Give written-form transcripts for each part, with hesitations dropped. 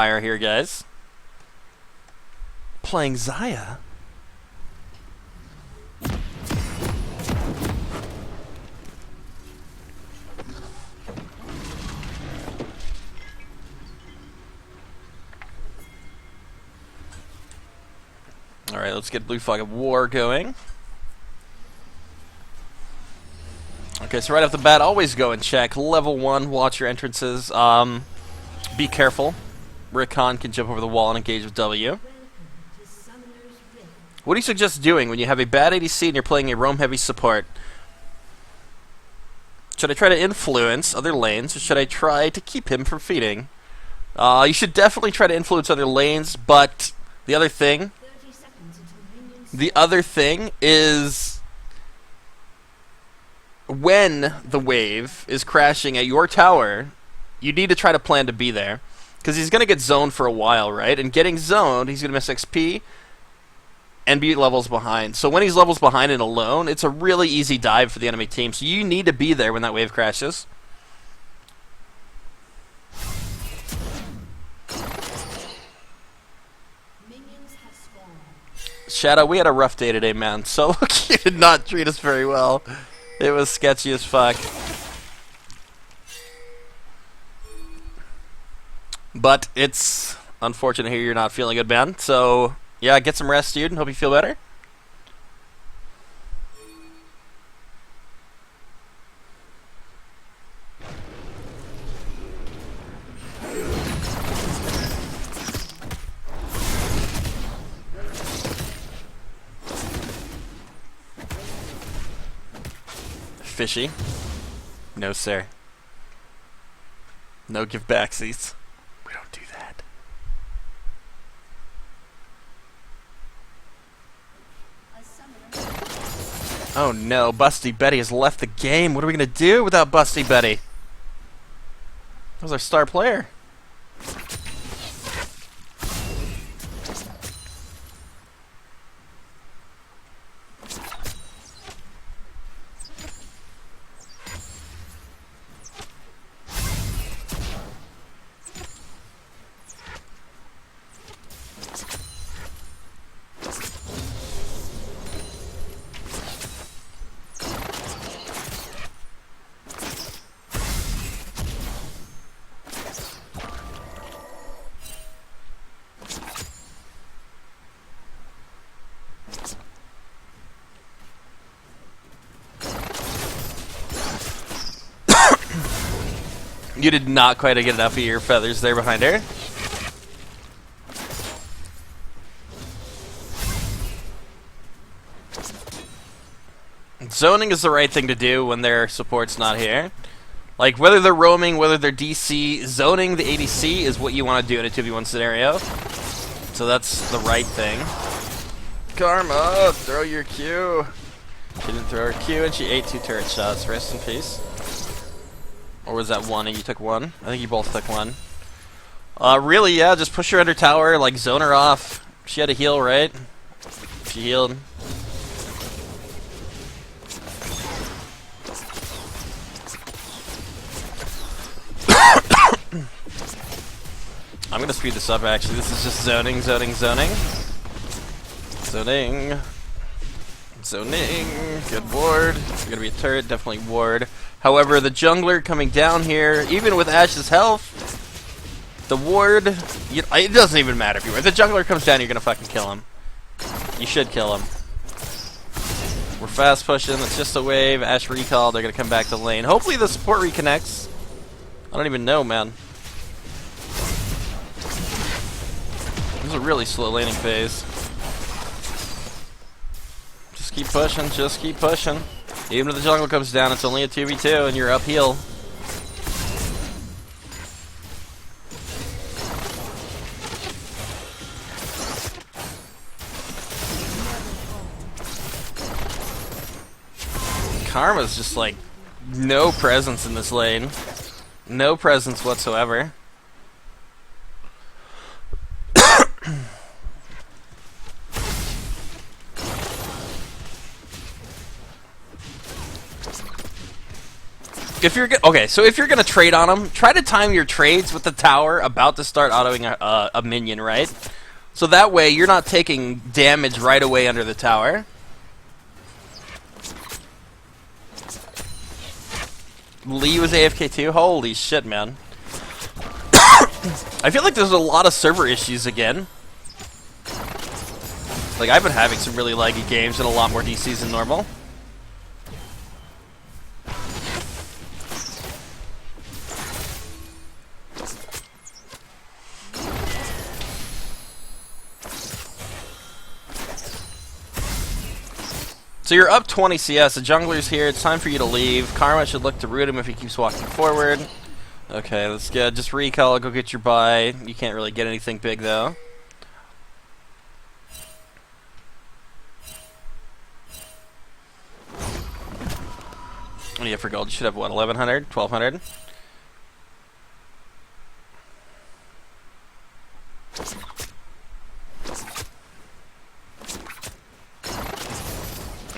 Fire here, guys. Playing Xayah. Alright, let's get Blue Flag of War going. Okay, so right off the bat, always go and check. Level 1, watch your entrances. Be careful. Recon can jump over the wall and engage with W. What do you suggest doing when you have a bad ADC and you're playing a roam heavy support? Should I try to influence other lanes, or should I try to keep him from feeding? You should definitely try to influence other lanes, but the other thing is when the wave is crashing at your tower, you need to try to plan to be there. Because he's going to get zoned for a while, right? And getting zoned, he's going to miss XP and be levels behind. So when he's levels behind and alone, it's a really easy dive for the enemy team. So you need to be there when that wave crashes. Shadow, we had a rough day today, man. So you did not treat us very well. It was sketchy as fuck. But it's unfortunate here you're not feeling good, man. So, yeah, get some rest, dude, and hope you feel better. Fishy. No, sir. No give backsies. We don't do that. Oh no, Busty Betty has left the game. What are we gonna do without Busty Betty? That was our star player. You did not quite get enough of your feathers there behind her. Zoning is the right thing to do when their support's not here. Like, whether they're roaming, whether they're DC, zoning the ADC is what you want to do in a 2v1 scenario. So that's the right thing. Karma, throw your Q. She didn't throw her Q and she ate 2 turret shots. Rest in peace. Or was that one and you took one? I think you both took one. Really, yeah, just push her under tower, like zone her off. She had a heal, right? She healed. I'm gonna speed this up actually. This is just zoning, zoning, zoning. Zoning. Zoning. Good ward. It's gonna be a turret, definitely ward. However, the jungler coming down here, even with Ash's health, the ward, it doesn't even matter if you ward. If the jungler comes down, you're going to fucking kill him. You should kill him. We're fast pushing. It's just a wave. Ash recall. They're going to come back to lane. Hopefully the support reconnects. I don't even know, man. This is a really slow laning phase. Just keep pushing. Just keep pushing. Even if the jungle comes down, it's only a 2v2 and you're uphill. Karma's just like no presence in this lane. No presence whatsoever. If you're okay, so if you're gonna trade on him, try to time your trades with the tower about to start autoing a minion, right? So that way you're not taking damage right away under the tower. Lee was AFK too? Holy shit, man. I feel like there's a lot of server issues again. Like, I've been having some really laggy games and a lot more DCs than normal. So you're up 20 CS, the jungler's here, it's time for you to leave. Karma should look to root him if he keeps walking forward. Okay, let's get just recall, go get your buy. You can't really get anything big though. What do you have for gold? You should have what, 1100? 1200?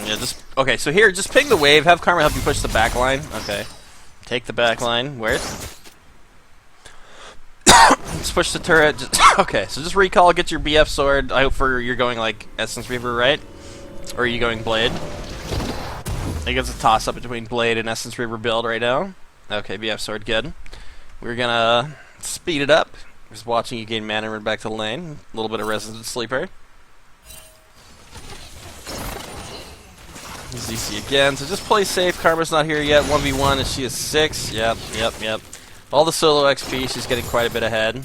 Yeah, just okay, so here, just ping the wave, have Karma help you push the back line. Okay. Take the back line. Where? Let's push the turret. Okay, so just recall, get your BF sword. I hope you're going like Essence Reaver, right? Or are you going Blade? I think it's a toss up between Blade and Essence Reaver build right now. Okay, BF sword, good. We're gonna speed it up. Just watching you gain mana and run back to the lane. A little bit of Resident Sleeper. ZC again, so just play safe. Karma's not here yet. 1v1 and she is 6. Yep. All the solo XP, she's getting quite a bit ahead.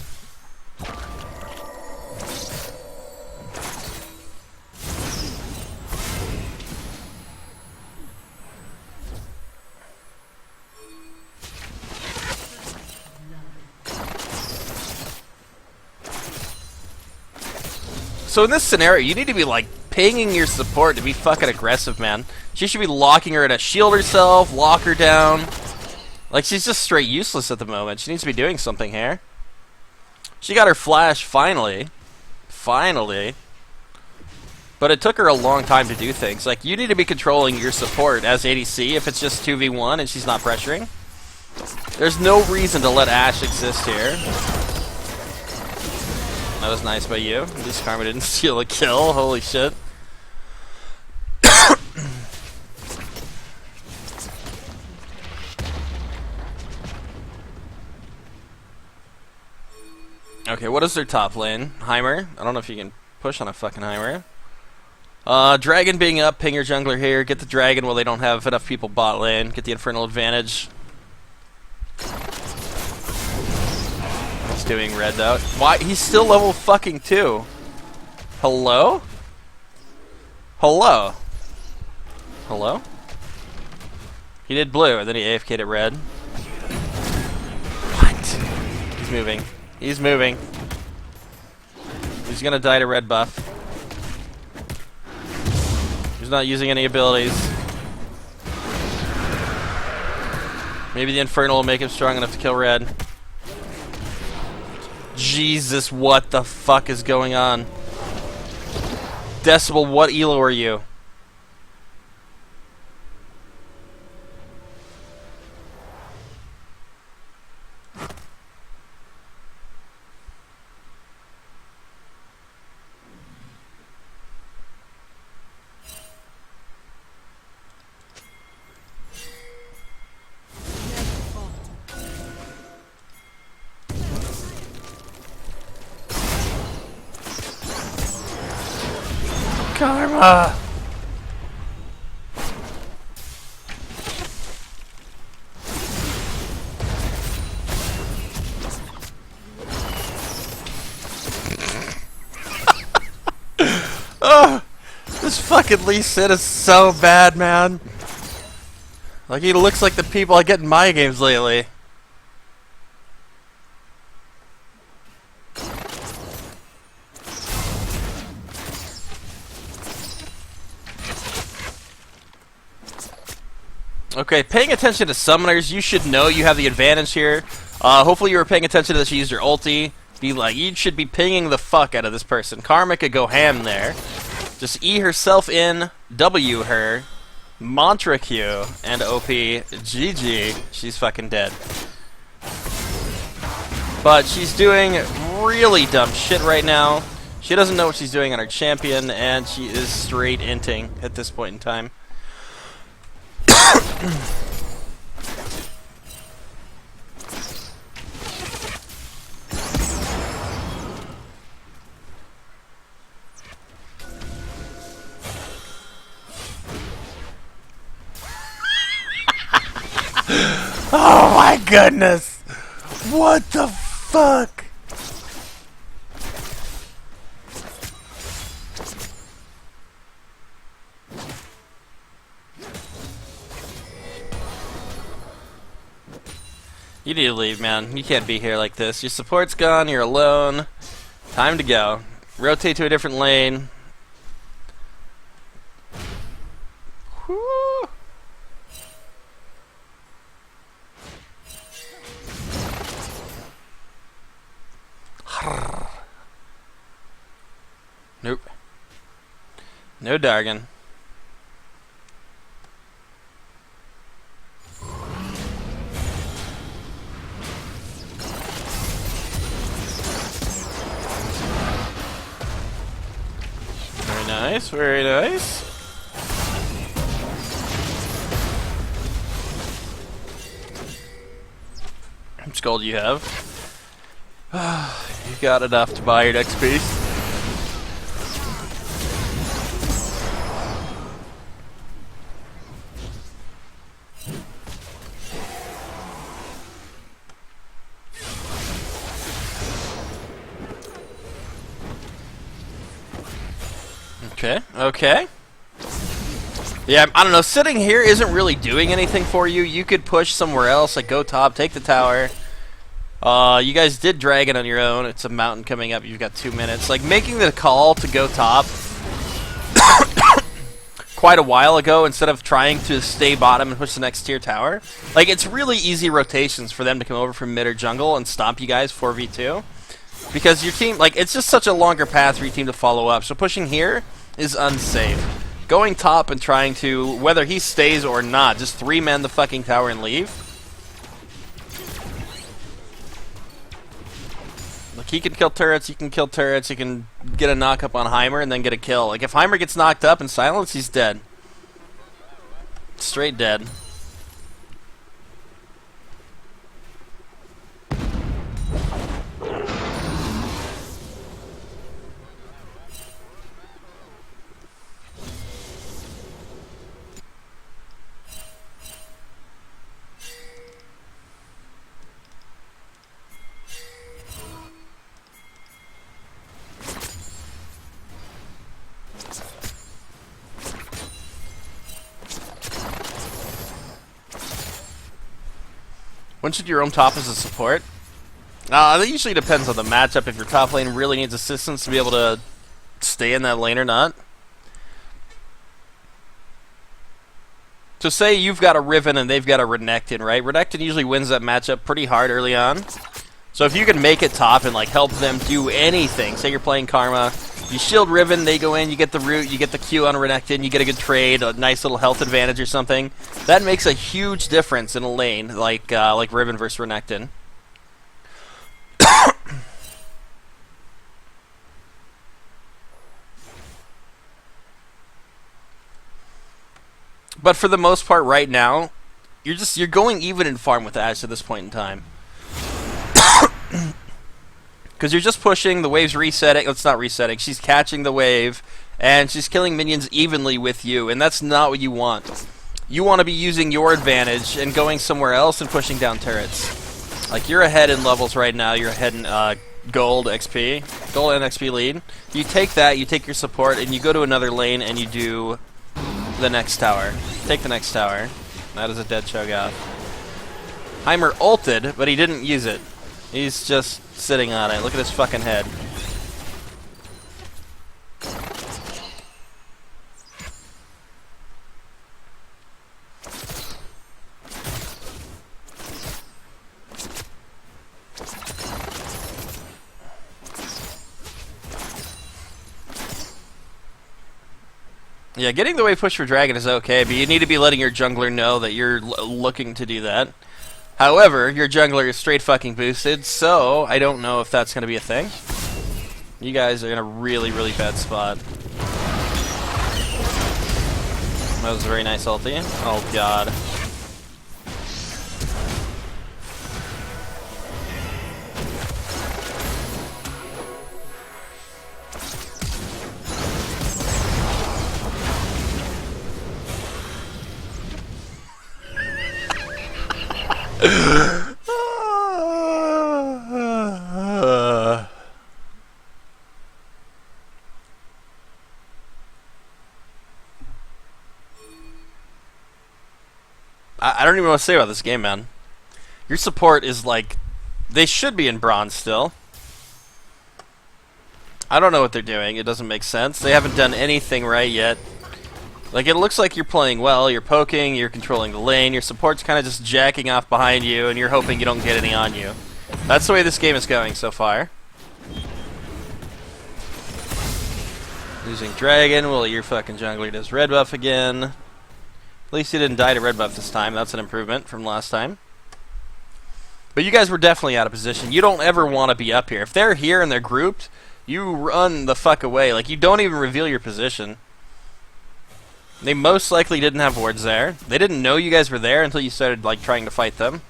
So in this scenario, you need to be like pinging your support to be fucking aggressive, man. She should be locking her to shield herself, lock her down. Like, she's just straight useless at the moment. She needs to be doing something here. She got her flash, finally. Finally. But it took her a long time to do things. Like, you need to be controlling your support as ADC if it's just 2v1 and she's not pressuring. There's no reason to let Ashe exist here. That was nice by you. At least Karma didn't steal a kill. Holy shit. Okay, what is their top lane? Heimer? I don't know if you can push on a fucking Heimer. Dragon being up, ping your jungler here. Get the dragon while they don't have enough people bot lane. Get the infernal advantage. He's doing red though. Why? He's still level fucking 2. Hello? Hello? Hello? He did blue, and then he AFK'd at red. What? He's moving. He's moving. He's gonna die to red buff. He's not using any abilities. Maybe the Infernal will make him strong enough to kill red. Jesus, what the fuck is going on? Decibel, what elo are you? Karma! Oh, this fucking Lee Sin is so bad, man. Like, he looks like the people I get in my games lately. Okay, paying attention to summoners, you should know you have the advantage here. Hopefully you were paying attention to that she used her ulti. Be like, you should be pinging the fuck out of this person. Karma could go ham there. Just E herself in, W her, Mantra Q and OP GG. She's fucking dead. But she's doing really dumb shit right now. She doesn't know what she's doing on her champion, and she is straight inting at this point in time. Oh my goodness! What the fuck? You need to leave, man. You can't be here like this. Your support's gone, you're alone. Time to go. Rotate to a different lane. Whew. Nope. No Dargan. Very nice, very nice. How much gold do you have? You got enough to buy your next piece. Okay, okay. Yeah, I don't know, sitting here isn't really doing anything for you. You could push somewhere else, like go top, take the tower. You guys did Dragon on your own. It's a mountain coming up. You've got 2 minutes. Like, making the call to go top quite a while ago instead of trying to stay bottom and push the next tier tower. Like, it's really easy rotations for them to come over from mid or jungle and stomp you guys 4v2. Because your team, like, it's just such a longer path for your team to follow up. So pushing here is unsafe. Going top and trying to, whether he stays or not, just 3-man the fucking tower and leave. Like, he can kill turrets, you can kill turrets, you can get a knock up on Heimer and then get a kill. Like, if Heimer gets knocked up and silenced, he's dead. Straight dead. When should you roam top as a support? That usually depends on the matchup. If your top lane really needs assistance to be able to stay in that lane or not. So say you've got a Riven and they've got a Renekton, right? Renekton usually wins that matchup pretty hard early on. So if you can make it top and like help them do anything, say you're playing Karma, you shield Riven, they go in, you get the root, you get the Q on Renekton, you get a good trade, a nice little health advantage or something. That makes a huge difference in a lane like Riven versus Renekton. But for the most part right now, you're going even in farm with Ashe at this point in time. Because you're just pushing, the wave's resetting. It's not resetting. She's catching the wave, and she's killing minions evenly with you, and that's not what you want. You want to be using your advantage and going somewhere else and pushing down turrets. Like, you're ahead in levels right now. You're ahead in gold XP. Gold and XP lead. You take that, you take your support, and you go to another lane, and you do the next tower. Take the next tower. That is a dead Cho'Gath. Heimer ulted, but he didn't use it. He's just sitting on it. Look at his fucking head. Yeah, getting the wave push for Dragon is okay, but you need to be letting your jungler know that you're looking to do that. However, your jungler is straight fucking boosted, so I don't know if that's going to be a thing. You guys are in a really, really bad spot. That was a very nice ulti. Oh god. I don't even know what to say about this game, man. Your support is like... They should be in bronze still. I don't know what they're doing. It doesn't make sense. They haven't done anything right yet. Like, it looks like you're playing well. You're poking, you're controlling the lane. Your support's kind of just jacking off behind you, and you're hoping you don't get any on you. That's the way this game is going so far. Losing Dragon. Well, your fucking jungler does red buff again. At least he didn't die to red buff this time. That's an improvement from last time. But you guys were definitely out of position. You don't ever want to be up here. If they're here and they're grouped, you run the fuck away. Like, you don't even reveal your position. They most likely didn't have wards there. They didn't know you guys were there until you started, like, trying to fight them.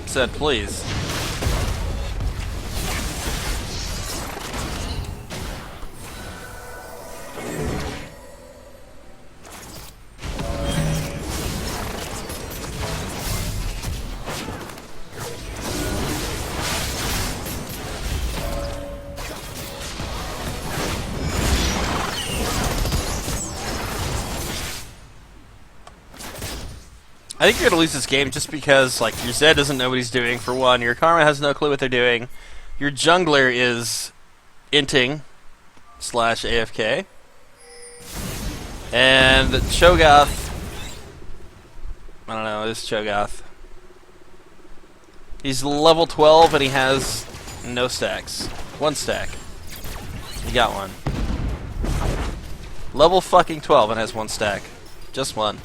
Said please. I think you're going to lose this game just because, like, your Zed doesn't know what he's doing, for one. Your Karma has no clue what they're doing. Your jungler is inting / AFK. And Cho'Gath... I don't know, it's Cho'Gath. He's level 12 and he has no stacks. 1 stack. He got one. Level fucking 12 and has 1 stack. Just one.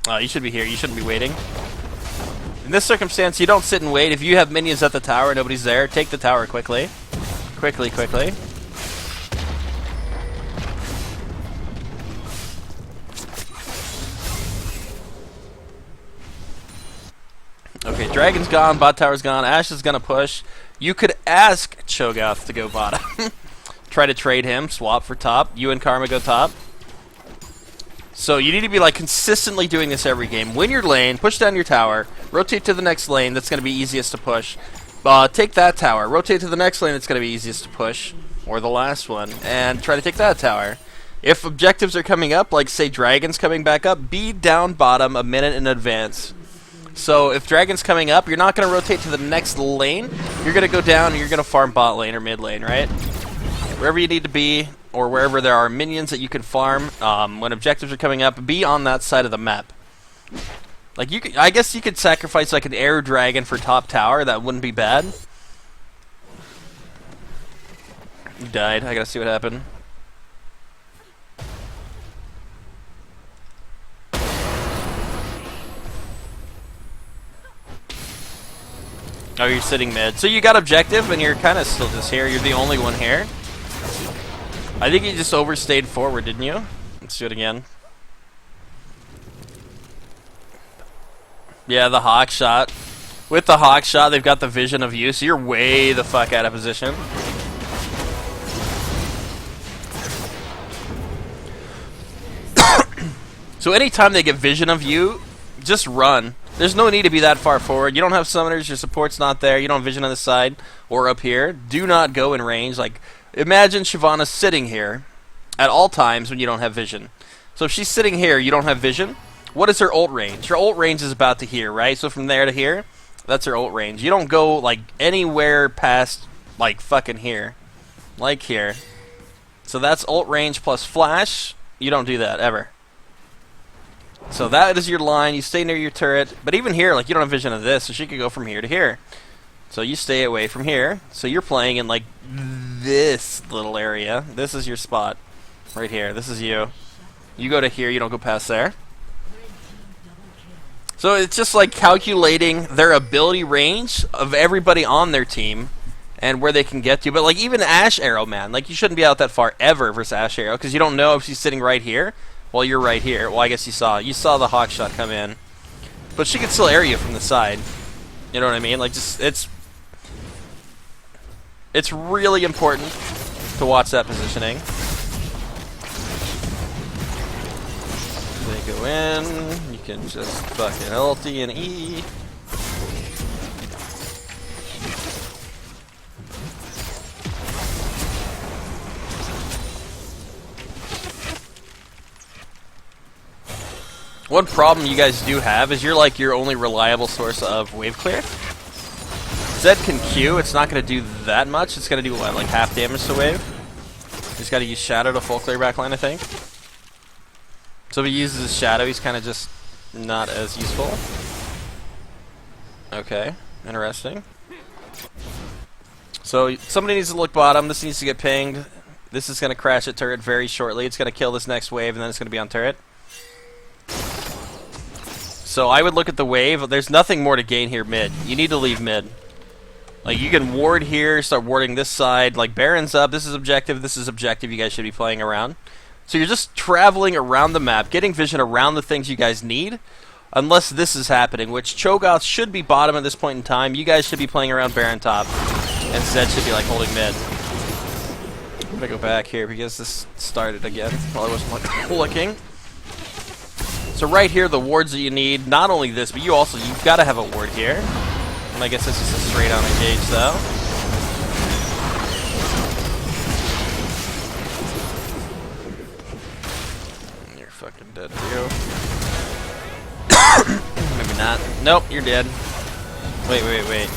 Oh, you should be here. You shouldn't be waiting. In this circumstance, you don't sit and wait. If you have minions at the tower and nobody's there, take the tower quickly. Quickly, quickly. Okay, Dragon's gone, bot tower's gone, Ashe is gonna push. You could ask Cho'Gath to go bottom. Try to trade him, swap for top. You and Karma go top. So you need to be like consistently doing this every game. Win your lane, push down your tower, rotate to the next lane that's going to be easiest to push. Take that tower, rotate to the next lane that's going to be easiest to push, or the last one, and try to take that tower. If objectives are coming up, like say Dragon's coming back up, be down bottom a minute in advance. So if Dragon's coming up, you're not going to rotate to the next lane. You're going to go down and you're going to farm bot lane or mid lane, right? Wherever you need to be, or wherever there are minions that you can farm, when objectives are coming up, be on that side of the map. Like, you could, I guess you could sacrifice like an air dragon for top tower. That wouldn't be bad. You died. I gotta see what happened. Oh, you're sitting mid. So you got objective, and you're kind of still just here. You're the only one here. I think you just overstayed forward, didn't you? Let's do it again. Yeah, the hawk shot. With the hawk shot, they've got the vision of you, so you're way the fuck out of position. So anytime they get vision of you, just run. There's no need to be that far forward. You don't have summoners, your support's not there, you don't have vision on the side or up here. Do not go in range. Like, Imagine Shyvana sitting here at all times when you don't have vision. So if she's sitting here, you don't have vision. What is her ult range? Her ult range is about to here, right? So from there to here, that's her ult range. You don't go like anywhere past like fucking here. Like here. So that's ult range plus flash. You don't do that ever. So that is your line. You stay near your turret. But even here, like, you don't have vision of this, so she could go from here to here. So you stay away from here. So you're playing in like this little area. This is your spot. Right here. This is you. You go to here, you don't go past there. So it's just like calculating their ability range of everybody on their team and where they can get to. But like even Ashe Arrow, man, like you shouldn't be out that far ever versus Ashe Arrow because you don't know if she's sitting right here while you're right here. Well, I guess you saw the hawk shot come in, but she could still air you from the side. You know what I mean? Like just it's really important to watch that positioning. They go in, you can just fucking ulti and E. One problem you guys do have is you're like your only reliable source of wave clear. Zed can Q, it's not going to do that much. It's going to do what, like half damage to wave? He's got to use Shadow to full clear backline, I think. So if he uses his Shadow, he's kind of just not as useful. Okay, interesting. So somebody needs to look bottom. This needs to get pinged. This is going to crash at turret very shortly. It's going to kill this next wave, and then it's going to be on turret. So I would look at the wave. There's nothing more to gain here mid. You need to leave mid. Like, you can ward here, start warding this side. Like, Baron's up. This is objective. This is objective. You guys should be playing around. So you're just traveling around the map, getting vision around the things you guys need, unless this is happening, which Cho'Gath should be bottom at this point in time. You guys should be playing around Baron top, and Zed should be, like, holding mid. I'm going to go back here because this started again while I wasn't looking. So right here, the wards that you need, not only this, but you've got to have a ward here. And I guess this is a straight on engage, though. You're fucking dead, too. Maybe not. Nope, you're dead. Wait.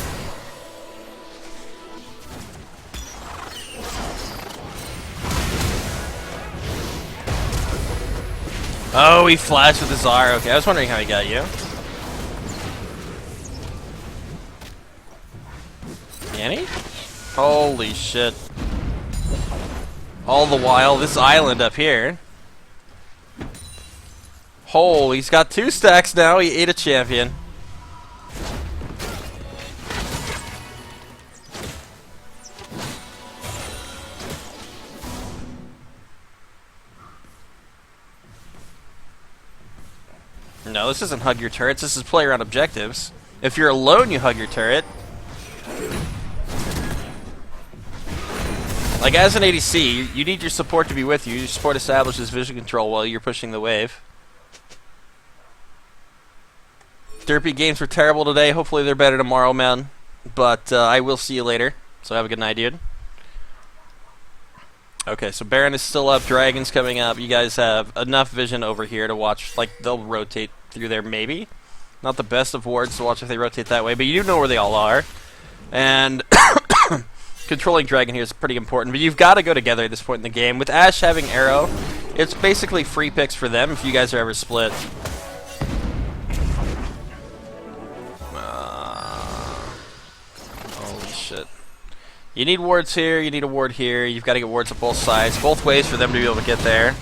Oh, he flashed with his R. Okay, I was wondering how he got you. Can he? Holy shit. All the while, this island up here. Holy, he's got 2 stacks now. He ate a champion. No, this isn't hug your turrets. This is play around objectives. If you're alone, you hug your turret. Like, as an ADC, you need your support to be with you. Your support establishes vision control while you're pushing the wave. Derpy games were terrible today. Hopefully they're better tomorrow, man. But I will see you later. So have a good night, dude. Okay, so Baron is still up. Dragon's coming up. You guys have enough vision over here to watch. Like, they'll rotate through there, maybe. Not the best of wards to watch if they rotate that way, but you do know where they all are. And controlling Dragon here is pretty important, but you've got to go together at this point in the game. With Ashe having Arrow, it's basically free picks for them if you guys are ever split. Holy shit. You need wards here, you need a ward here, you've got to get wards on both sides, both ways for them to be able to get there.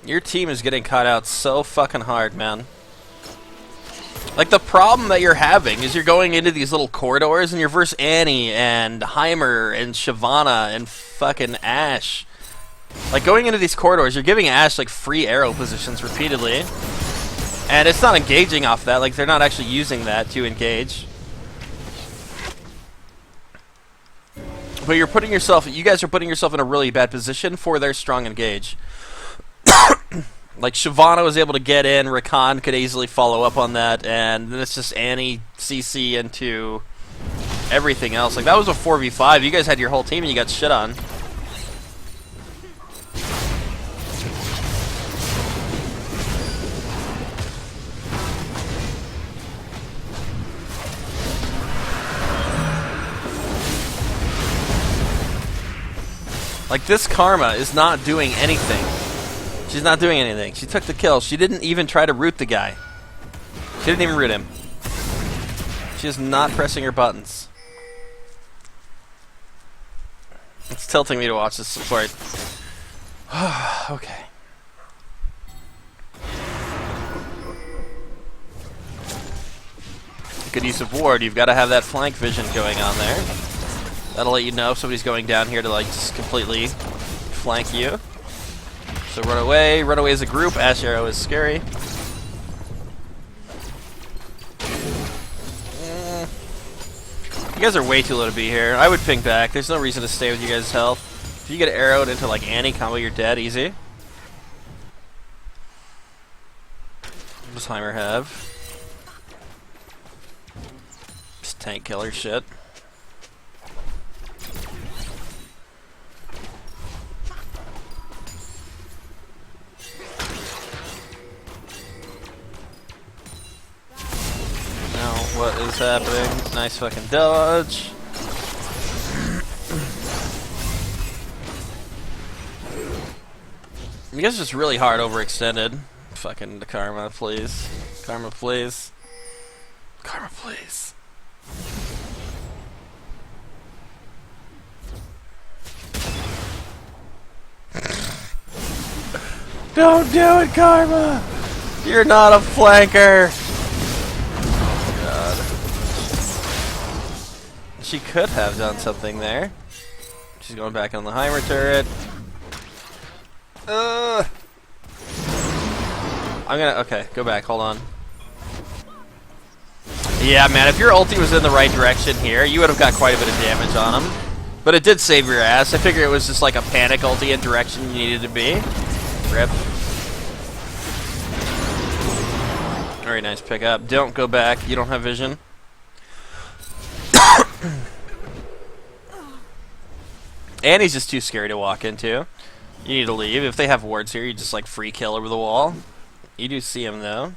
Your team is getting caught out so fucking hard, man. Like, the problem that you're having is you're going into these little corridors and you're versus Annie and Heimer and Shyvana and fucking Ashe. Like, going into these corridors, you're giving Ashe, like, free arrow positions repeatedly. And it's not engaging off that, like they're not actually using that to engage. But you're putting yourself, you guys are putting yourself in a really bad position for their strong engage. Like Shyvana was able to get in, Rakan could easily follow up on that, and then it's just Annie, CC into everything else. Like that was a 4v5. You guys had your whole team and you got shit on. Like, this Karma is not doing anything. She's not doing anything. She took the kill. She didn't even try to root the guy. She didn't even root him. She is not pressing her buttons. It's tilting me to watch this support. Okay. Good use of ward. You've got to have that flank vision going on there. That'll let you know if somebody's going down here to like just completely flank you. So run away. Run away as a group. Hanjaro is scary. You guys are way too low to be here. I would ping back. There's no reason to stay with you guys' health. If you get arrowed into like Annie combo, you're dead. Easy. What does Heimer have? Just tank killer shit. What is happening? Nice fucking dodge. You guys are just really hard overextended. Fucking Karma, please. Karma, please. Karma, please. Don't do it, Karma! You're not a flanker! She could have done something there. She's going back on the Heimer turret. I'm gonna, okay, go back, hold on. Yeah, man, if your ulti was in the right direction here, you would have got quite a bit of damage on him. But it did save your ass. I figure it was just like a panic ulti in direction you needed to be. Rip. Very nice pickup. Don't go back, you don't have vision. Annie's just too scary to walk into. You need to leave. If they have wards here, you just like free kill over the wall. You do see him though.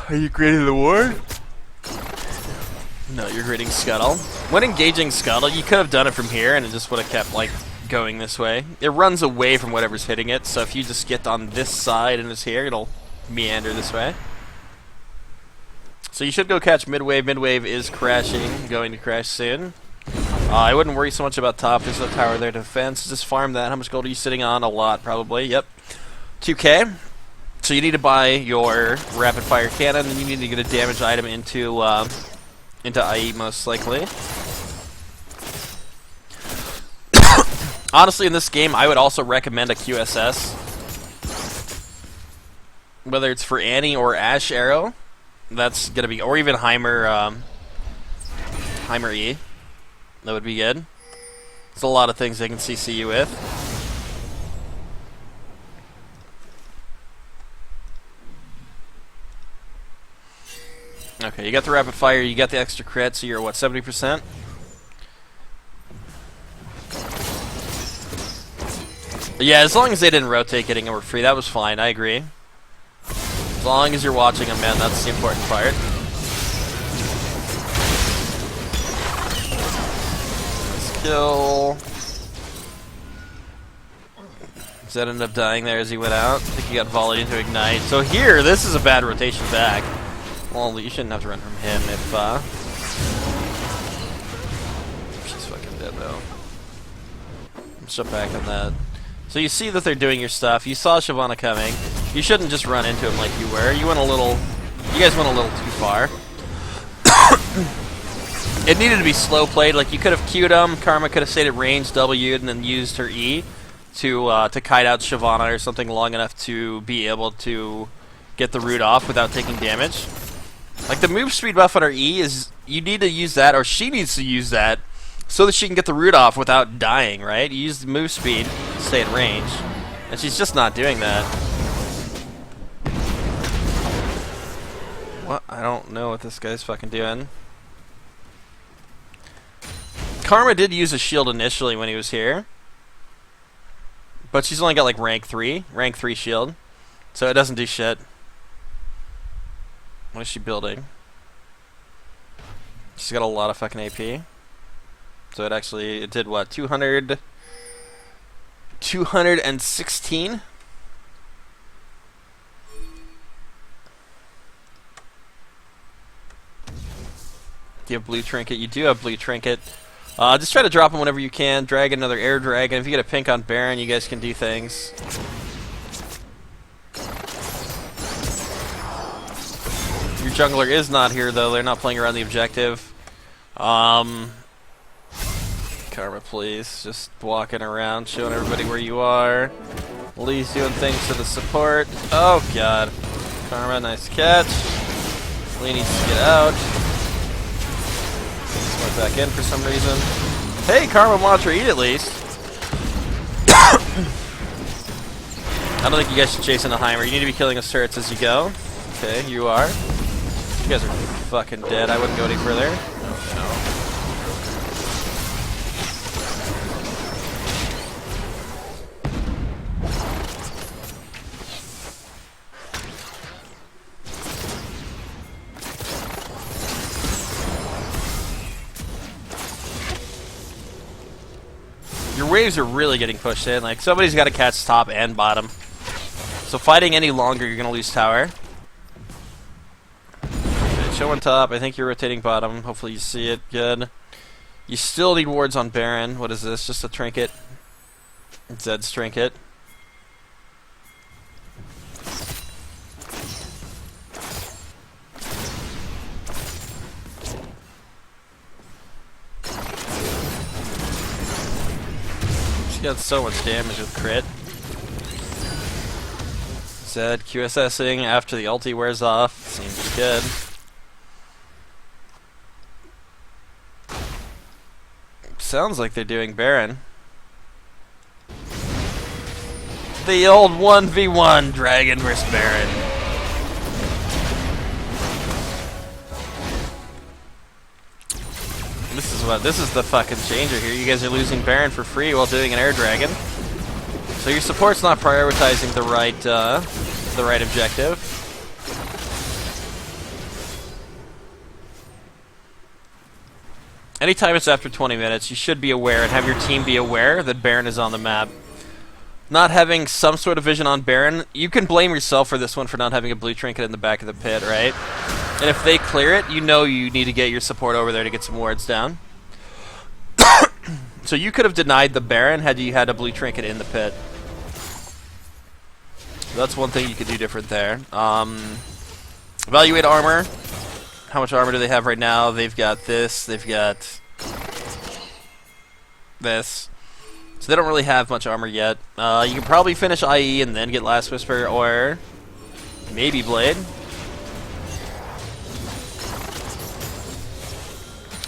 Are you grading the ward? No, you're grading Scuttle. When engaging Scuttle, you could have done it from here and it just would have kept like going this way. It runs away from whatever's hitting it, so if you just get on this side and it's here, it'll meander this way. So you should go catch mid-wave. Mid-wave is crashing, going to crash soon. I wouldn't worry so much about top. There's no tower there to defend. So just farm that. How much gold are you sitting on? A lot, probably. Yep. 2k. So you need to buy your rapid-fire cannon, and you need to get a damage item into IE, most likely. Honestly, in this game, I would also recommend a QSS. Whether it's for Annie or Hanjaro. That's gonna be, or even Heimer, Heimer E. That would be good. There's a lot of things they can CC you with. Okay, you got the rapid fire, you got the extra crit, so you're what, 70%? Yeah, as long as they didn't rotate getting over free, that was fine, I agree. As long as you're watching them, man, that's the important part. Nice kill. Zed ended up dying there as he went out. I think he got volleyed into Ignite. So here, this is a bad rotation back. Well, you shouldn't have to run from him if, she's fucking dead, though. Let's jump back on that. So you see that they're doing your stuff. You saw Shyvana coming. You shouldn't just run into him like you were. You went a little... You guys went a little too far. It needed to be slow played. Like, you could have queued him. Karma could have stayed at range, W'd, and then used her E. to kite out Shyvana or something long enough to be able to get the root off without taking damage. Like, the move speed buff on her E is, you need to use that, or she needs to use that, so that she can get the root off without dying, right? You use the move speed to stay in range, and she's just not doing that. What? I don't know what this guy's fucking doing. Karma did use a shield initially when he was here, but she's only got like rank 3 shield, so it doesn't do shit. What is she building? She's got a lot of fucking AP. So it did what? 216? Do you have blue trinket? You do have blue trinket. Just try to drop him whenever you can. Drag another air dragon. If you get a pink on Baron, you guys can do things. Your jungler is not here, though. They're not playing around the objective. Karma, please. Just walking around, showing everybody where you are. Lee's doing things to the support. Oh, God. Karma, nice catch. Lee needs to get out. Went back in for some reason. Hey, Karma wants to eat at least. I don't think you guys should chase in a Heimer. You need to be killing his turrets as you go. Okay, you are. You guys are fucking dead. I wouldn't go any further. Oh, no. Your waves are really getting pushed in. Like, somebody's got to catch top and bottom. So fighting any longer, you're going to lose tower. Okay, show on top. I think you're rotating bottom. Hopefully you see it. Good. You still need wards on Baron. What is this? Just a trinket. Zed's trinket. She got so much damage with crit. Zed QSSing after the ulti wears off. Seems good. Sounds like they're doing Baron. The old 1v1 Dragon vs Baron. This is the fucking changer here. You guys are losing Baron for free while doing an air dragon. So your support's not prioritizing the right objective. Anytime it's after 20 minutes, you should be aware and have your team be aware that Baron is on the map. Not having some sort of vision on Baron, you can blame yourself for this one for not having a blue trinket in the back of the pit, right? And if they clear it, you know you need to get your support over there to get some wards down. So you could have denied the Baron had you had a blue trinket in the pit. That's one thing you could do different there. Evaluate armor. How much armor do they have right now? They've got this. They've got this. So they don't really have much armor yet. You can probably finish IE and then get Last Whisper, or maybe Blade.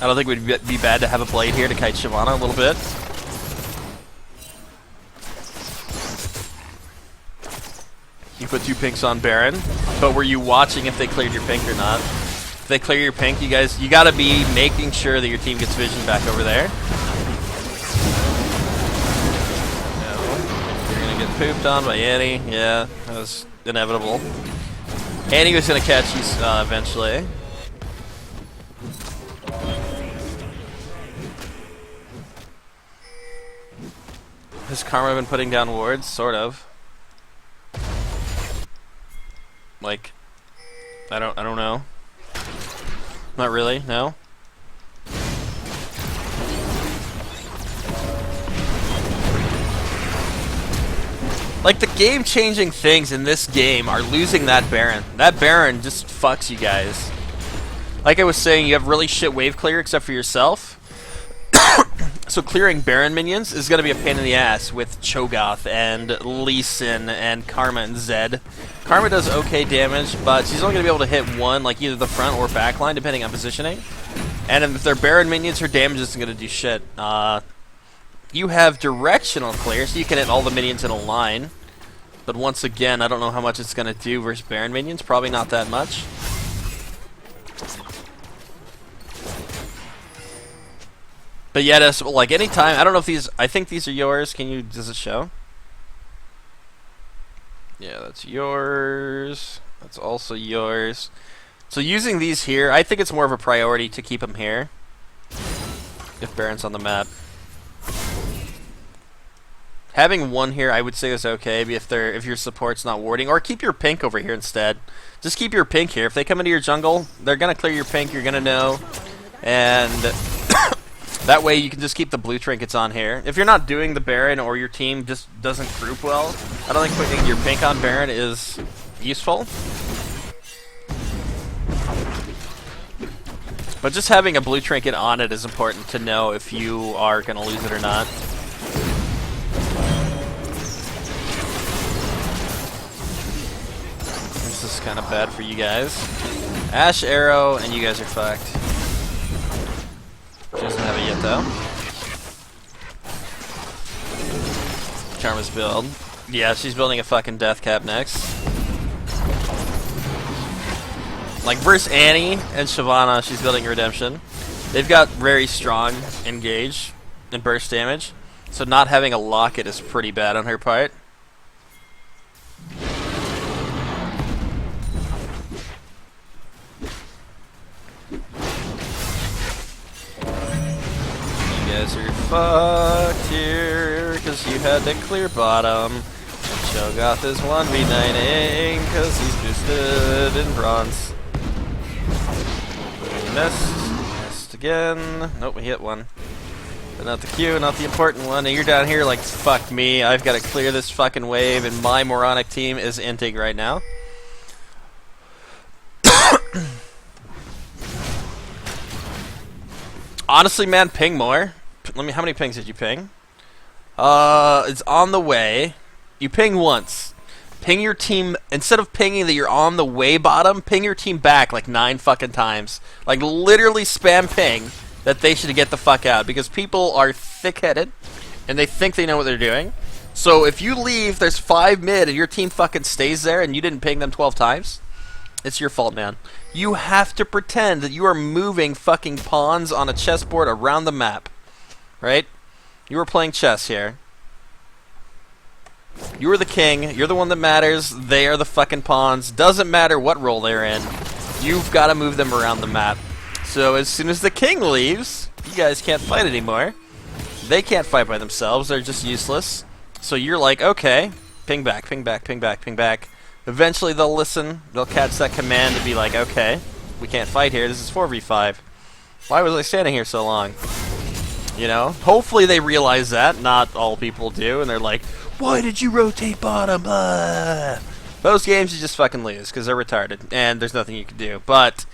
I don't think it would be bad to have a Blade here to kite Shyvana a little bit. You put 2 pinks on Baron, but were you watching if they cleared your pink or not? If they clear your pink, you gotta be making sure that your team gets vision back over there. No. You're gonna get pooped on by Annie. Yeah, that was inevitable. Annie was gonna catch you eventually. Has Karma been putting down wards? Sort of. Like, I don't know. Not really, no. Like, the game-changing things in this game are losing that Baron. That Baron just fucks you guys. Like I was saying, you have really shit wave clear except for yourself. So clearing Baron minions is going to be a pain in the ass with Cho'Gath and Lee Sin and Karma and Zed. Karma does okay damage, but she's only going to be able to hit one, like either the front or back line, depending on positioning. And if they're Baron minions, her damage isn't going to do shit. You have directional clear, so you can hit all the minions in a line. But once again, I don't know how much it's going to do versus Baron minions. Probably not that much. But yeah, like anytime, I don't know if these, I think these are yours. Does it show? Yeah, that's yours. That's also yours. So using these here, I think it's more of a priority to keep them here. If Baron's on the map. Having one here, I would say is okay if your support's not warding, or keep your pink over here instead. Just keep your pink here. If they come into your jungle, they're gonna clear your pink. You're gonna know, and that way you can just keep the blue trinkets on here. If you're not doing the Baron or your team just doesn't group well, I don't think putting your pink on Baron is useful. But just having a blue trinket on it is important to know if you are going to lose it or not. This is kind of bad for you guys. Ash Arrow, and you guys are fucked. She doesn't have it yet, though. Karma's build. Yeah, she's building a fucking death cap next. Like, versus Annie and Shyvana, she's building Redemption. They've got very strong engage and burst damage, so not having a locket is pretty bad on her part. You guys are fucked here, because you had to clear bottom. Cho'Gath is 1v9ing, because he's boosted in bronze. Missed again. Nope, we hit one. But not the Q, not the important one. And you're down here like, fuck me, I've got to clear this fucking wave, and my moronic team is inting right now. Honestly, man, ping more. How many pings did you ping? It's on the way. You ping once. Ping your team, instead of pinging that you're on the way bottom, ping your team back like 9 fucking times. Like, literally spam ping that they should get the fuck out, because people are thick-headed and they think they know what they're doing. So if you leave, there's 5 mid and your team fucking stays there and you didn't ping them 12 times, it's your fault, man. You have to pretend that you are moving fucking pawns on a chessboard around the map. Right? You are playing chess here. You are the king. You're the one that matters. They are the fucking pawns. Doesn't matter what role they're in. You've got to move them around the map. So as soon as the king leaves, you guys can't fight anymore. They can't fight by themselves. They're just useless. So you're like, okay, ping back, ping back, ping back, ping back. Eventually they'll listen. They'll catch that command to be like, okay, we can't fight here. This is 4v5. Why was I standing here so long? You know? Hopefully they realize that. Not all people do. And they're like, why did you rotate bottom? Those games you just fucking lose because they're retarded and there's nothing you can do. But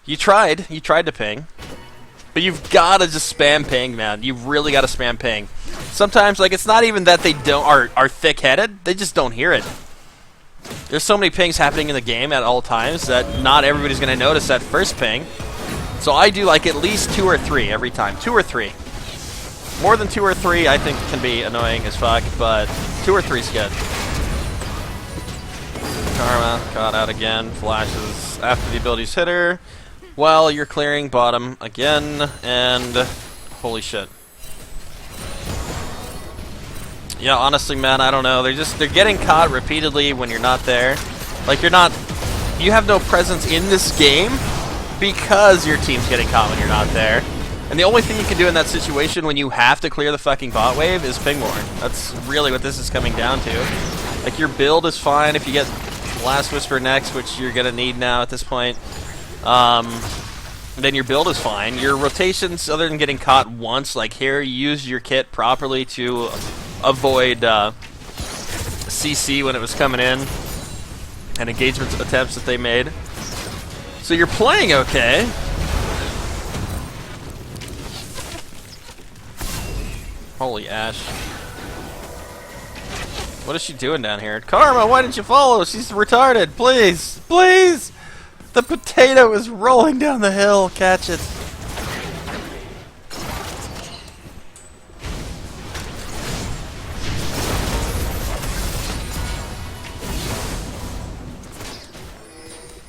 you tried. You tried to ping. But you've got to just spam ping, man. You've really got to spam ping. Sometimes, like, it's not even that they are thick-headed. They just don't hear it. There's so many pings happening in the game at all times that not everybody's going to notice that first ping. So I do, like, at least 2 or 3 every time. 2 or 3. More than 2 or 3, I think, can be annoying as fuck, but 2 or 3 is good. Karma got out again, flashes after the abilities hit her, while you're clearing bottom again, and holy shit. Yeah, honestly, man, I don't know. They're getting caught repeatedly when you're not there. Like, you have no presence in this game because your team's getting caught when you're not there. And the only thing you can do in that situation when you have to clear the fucking bot wave is ping more. That's really what this is coming down to. Like, your build is fine if you get Last Whisper next, which you're going to need now at this point. Then your build is fine. Your rotations, other than getting caught once, like here, use your kit properly to avoid CC when it was coming in and engagement attempts that they made. So you're playing okay. Holy Ash. What is she doing down here? Karma, why didn't you follow? She's retarded. Please. Please. The potato is rolling down the hill. Catch it.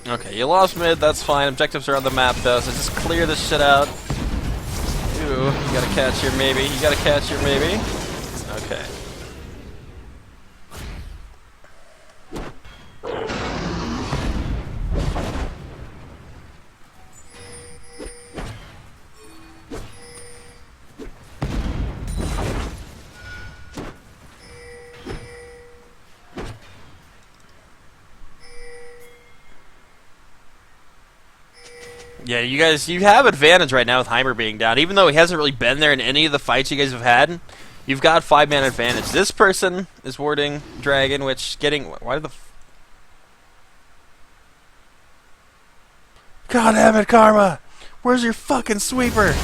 Okay, you lost mid, that's fine. Objectives are on the map though, so just clear this shit out. Ooh, you gotta catch here maybe. You gotta catch here maybe. Okay. Yeah, you guys, you have advantage right now with Heimer being down. Even though he hasn't really been there in any of the fights you guys have had, you've got 5-man advantage. This person is warding Dragon, which getting... Why did the... God damn it, Karma! Where's your fucking sweeper?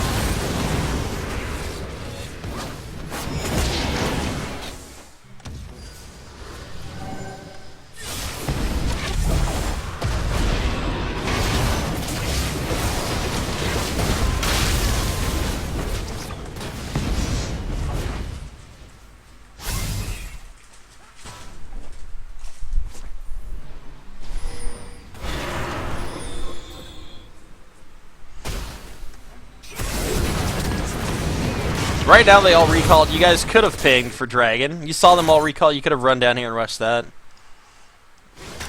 Right now they all recalled. You guys could have pinged for Dragon. You saw them all recall. You could have run down here and rushed that.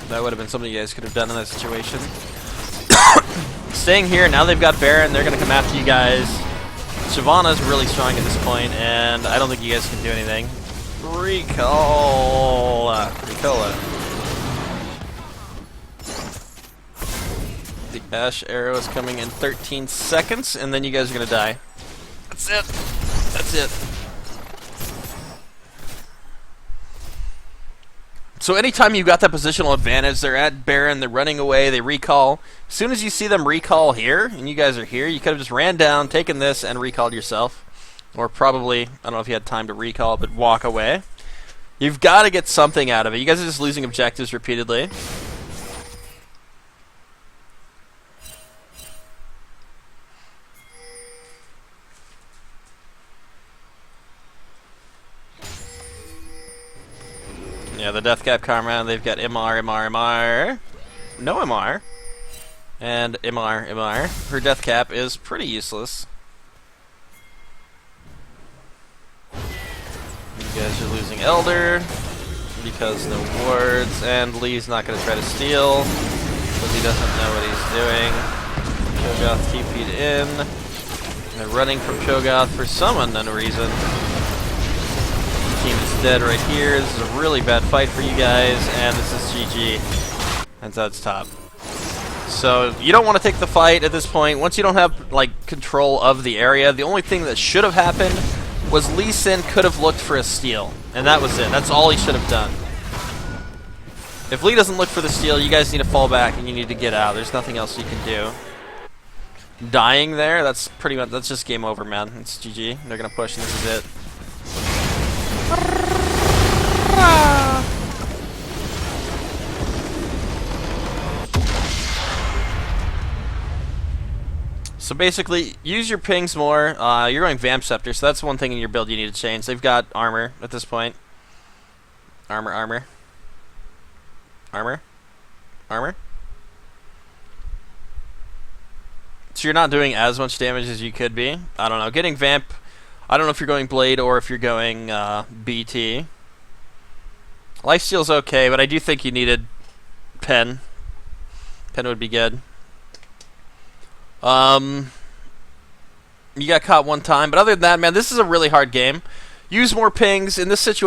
That would have been something you guys could have done in that situation. Staying here, now they've got Baron. They're going to come after you guys. Shyvana's really strong at this point, and I don't think you guys can do anything. Recall. Recola. The Ash arrow is coming in 13 seconds, and then you guys are going to die. That's it. That's it. So anytime you've got that positional advantage, they're at Baron, they're running away, they recall. As soon as you see them recall here, and you guys are here, you could have just ran down, taken this, and recalled yourself. Or probably, I don't know if you had time to recall, but walk away. You've got to get something out of it. You guys are just losing objectives repeatedly. Yeah, the Death Cap Karma, they've got MR, MR, MR. No MR. And MR, MR. Her Death Cap is pretty useless. You guys are losing Elder because no wards, and Lee's not going to try to steal because he doesn't know what he's doing. Cho'Gath TP'd in. They're running from Cho'Gath for some unknown reason. Team is dead right here. This is a really bad fight for you guys, and this is GG. And that's top. So you don't want to take the fight at this point. Once you don't have like control of the area, the only thing that should have happened was Lee Sin could have looked for a steal, and that was it. That's all he should have done. If Lee doesn't look for the steal, you guys need to fall back and you need to get out. There's nothing else you can do. Dying there, that's pretty much, that's just game over, man. It's GG. They're gonna push, and this is it. So basically, use your pings more. You're going Vamp Scepter, so that's one thing in your build you need to change. They've got armor at this point. Armor, armor. Armor. Armor. So you're not doing as much damage as you could be. I don't know. Getting Vamp, I don't know if you're going Blade or if you're going BT. Lifesteal's okay, but I do think you needed Pen. Pen would be good. You got caught one time, but other than that, man, this is a really hard game. Use more pings in this situation.